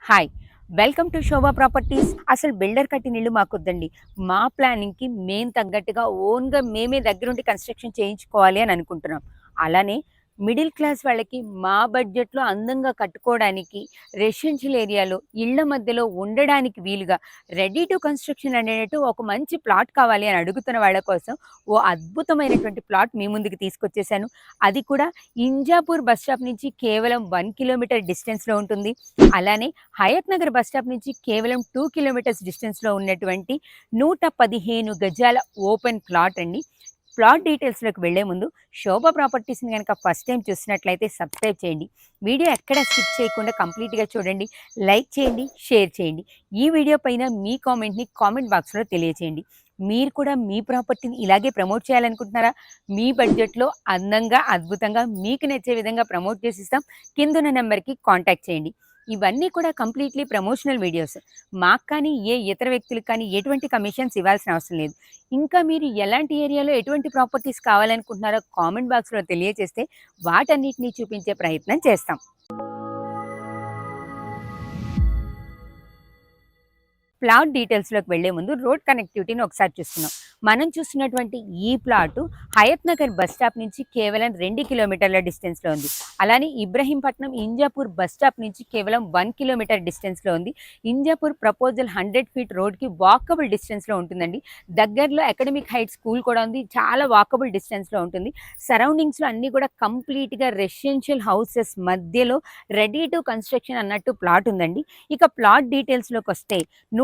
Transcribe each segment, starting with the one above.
Hi! Welcome to Shobha properties. అసలు builder కట్టిన ఇల్లు మాకొద్దండి. మా ప్లానింగ్‌కి మేము తగ్గట్టుగా ఓన్‌గా మేమే దగ్గరుండి కన్‌స్ట్రక్షన్ చేయించుకోవాలి అని అనుకుంటున్నాం. అలానే మిడిల్ క్లాస్ వాళ్ళకి మా బడ్జెట్‌లో అందంగా కట్టుకోవడానికి రెసిడెన్షియల్ ఏరియాలో ఇళ్ళ మధ్యలో ఉండడానికి వీలుగా రెడీ టు కన్‌స్ట్రక్షన్ అనేటట్టు ఒక మంచి ప్లాట్ కావాలి అని అడుగుతున్న వాళ్ళ కోసం ఓ అద్భుతమైనటువంటి ప్లాట్ మీ ముందుకు తీసుకొచ్చేసాను. అది కూడా ఇంజాపూర్ బస్ స్టాప్ నుంచి కేవలం 1 కిలోమీటర్ డిస్టెన్స్‌లో ఉంటుంది. అలానే హయత్ నగర్ బస్ స్టాప్ నుంచి కేవలం 2 కిలోమీటర్స్ డిస్టెన్స్‌లో ఉన్నటువంటి 115 గజాల ఓపెన్ ప్లాట్ అండి. ప్లాట్ డీటెయిల్స్‌లోకి వెళ్ళే ముందు శోభ ప్రాపర్టీస్‌ని గనక ఫస్ట్ టైమ్ చూస్తున్నట్లయితే సబ్స్క్రైబ్ చేయండి. వీడియో ఎక్కడ స్కిప్ చేయకుండా కంప్లీట్‌గా చూడండి. లైక్ చేయండి, షేర్ చేయండి. ఈ వీడియో పైన మీ కామెంట్‌ని కామెంట్ బాక్స్‌లో తెలియచేయండి. మీరు కూడా మీ ప్రాపర్టీని ఇలాగే ప్రమోట్ చేయాలనుకుంటున్నారా? మీ బడ్జెట్‌లో అందంగా, అద్భుతంగా మీకు నచ్చే విధంగా ప్రమోట్ చేసిస్తాం. కిందున్న నంబర్‌కి కాంటాక్ట్ చేయండి. ఇవన్నీ కూడా కంప్లీట్‌లీ ప్రమోషనల్ వీడియోస్. మాకు కానీ, ఏ ఇతర వ్యక్తులకు కానీ ఎటువంటి కమిషన్స్ ఇవ్వాల్సిన అవసరం లేదు. ఇంకా మీరు ఎలాంటి ఏరియాలో ఎటువంటి ప్రాపర్టీస్ కావాలనుకుంటున్నారో కామెంట్ బాక్స్‌లో తెలియజేస్తే వాటన్నిటిని చూపించే ప్రయత్నం చేస్తాం. ప్లాట్ డీటెయిల్స్‌లోకి వెళ్ళే ముందు రోడ్ కనెక్టివిటీని ఒకసారి చూస్తున్నాం. మనం చూస్తున్నటువంటి ఈ plot Hayathnagar bus stop నుంచి కేవలం 2 కిలోమీటర్ల డిస్టెన్స్‌లో ఉంది. అలానే ఇబ్రహీంపట్నం ఇంజాపూర్ బస్ స్టాప్ నుంచి కేవలం 1 కిలోమీటర్ డిస్టెన్స్‌లో ఉంది. ఇంజాపూర్ ప్రపోజల్ 100 ఫీట్ రోడ్‌కి వాకబుల్ డిస్టెన్స్‌లో ఉంటుందండి. దగ్గరలో అకాడమిక్ హైట్స్ స్కూల్ కూడా ఉంది. చాలా వాకబుల్ డిస్టెన్స్‌లో ఉంటుంది. సరౌండింగ్స్‌లో అన్నీ కూడా కంప్లీట్‌గా రెసిడెన్షియల్ హౌసెస్ మధ్యలో రెడీ టు కన్‌స్ట్రక్షన్ అన్నట్టు ప్లాట్ ఉందండి. ఇక ప్లాట్ డీటెయిల్స్‌లోకొస్తే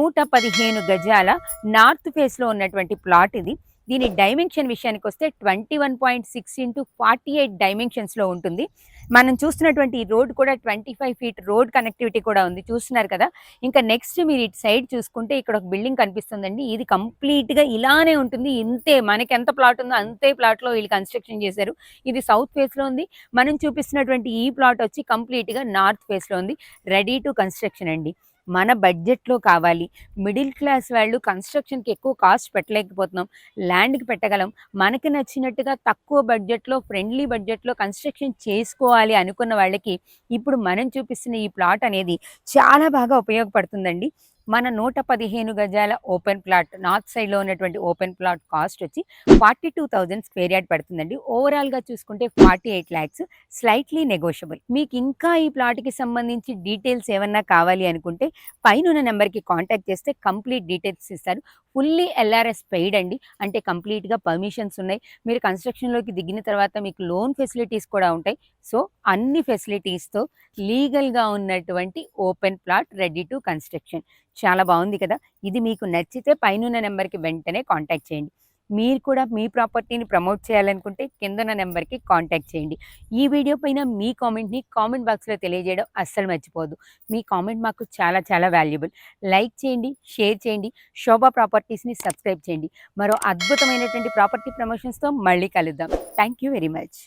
115 గజాల నార్త్ ఫేస్‌లో ఉన్నటువంటి ప్లాట్ ఇది. దీని డైమెన్షన్ విషయానికొస్తే 21.6 ఇంటూ 48 డైమెన్షన్స్‌లో ఉంటుంది. మనం చూస్తున్నటువంటి ఈ రోడ్ కూడా 25 ఫీట్ రోడ్ కనెక్టివిటీ కూడా ఉంది. చూస్తున్నారు కదా! ఇంకా నెక్స్ట్ మీరు ఇటు సైడ్ చూసుకుంటే ఇక్కడ ఒక బిల్డింగ్ కనిపిస్తుందండి. ఇది కంప్లీట్‌గా ఇలానే ఉంటుంది. ఇంతే మనకెంత ప్లాట్ ఉందో అంతే ప్లాట్‌లో వీళ్ళు కన్‌స్ట్రక్షన్ చేశారు. ఇది సౌత్ ఫేస్‌లో ఉంది. మనం చూపిస్తున్నటువంటి ఈ ప్లాట్ వచ్చి కంప్లీట్‌గా నార్త్ ఫేస్‌లో ఉంది. రెడీ టు కన్‌స్ట్రక్షన్ అండి. మన బడ్జెట్‌లో కావాలి. మిడిల్ క్లాస్ వాళ్ళు కన్‌స్ట్రక్షన్‌కి ఎక్కువ కాస్ట్ పెట్టలేకపోతున్నాం. ల్యాండ్‌కి పెట్టగలం. మనకి నచ్చినట్టుగా తక్కువ బడ్జెట్‌లో, ఫ్రెండ్లీ బడ్జెట్‌లో కన్‌స్ట్రక్షన్ చేసుకోవాలి అనుకున్న వాళ్ళకి ఇప్పుడు మనం చూపిస్తున్న ఈ ప్లాట్ అనేది చాలా బాగా ఉపయోగపడుతుందండి. మన 115 గజాల ఓపెన్ ప్లాట్ నార్త్ సైడ్‌లో ఉన్నటువంటి ఓపెన్ ప్లాట్ కాస్ట్ వచ్చి 42,000 స్క్వేర్ యార్డ్ పడుతుందండి. ఓవరాల్‌గా చూసుకుంటే 48 లాక్స్ స్లైట్‌లీ నెగోషియబుల్. మీకు ఇంకా ఈ ప్లాట్‌కి సంబంధించి డీటెయిల్స్ ఏమన్నా కావాలి అనుకుంటే పైనున్న నెంబర్‌కి కాంటాక్ట్ చేస్తే కంప్లీట్ డీటెయిల్స్ ఇస్తారు. ఫుల్లీ ఎల్ఆర్ఎస్ పెయిడ్ అండి. అంటే కంప్లీట్‌గా పర్మిషన్స్ ఉన్నాయి. మీరు కన్‌స్ట్రక్షన్‌లోకి దిగిన తర్వాత మీకు లోన్ ఫెసిలిటీస్ కూడా ఉంటాయి. సో, అన్ని ఫెసిలిటీస్‌తో లీగల్‌గా ఉన్నటువంటి open plot ready to construction. చాలా బావుంది కదా! ఇది మీకు నచ్చితే పైనున్న నెంబర్‌కి వెంటనే కాంటాక్ట్ చేయండి. మీరు కూడా మీ ప్రాపర్టీని ప్రమోట్ చేయాలనుకుంటే కిందున్న నెంబర్‌కి కాంటాక్ట్ చేయండి. ఈ వీడియో పైన మీ కామెంట్‌ని కామెంట్ బాక్స్‌లో తెలియజేయడం అస్సలు మర్చిపోవద్దు. మీ కామెంట్ మాకు చాలా చాలా వాల్యుబుల్. లైక్ చేయండి, షేర్ చేయండి, శోభా ప్రాపర్టీస్‌ని సబ్స్క్రైబ్ చేయండి. మరో అద్భుతమైనటువంటి ప్రాపర్టీ ప్రమోషన్స్‌తో మళ్ళీ కలుద్దాం. Thank you very much.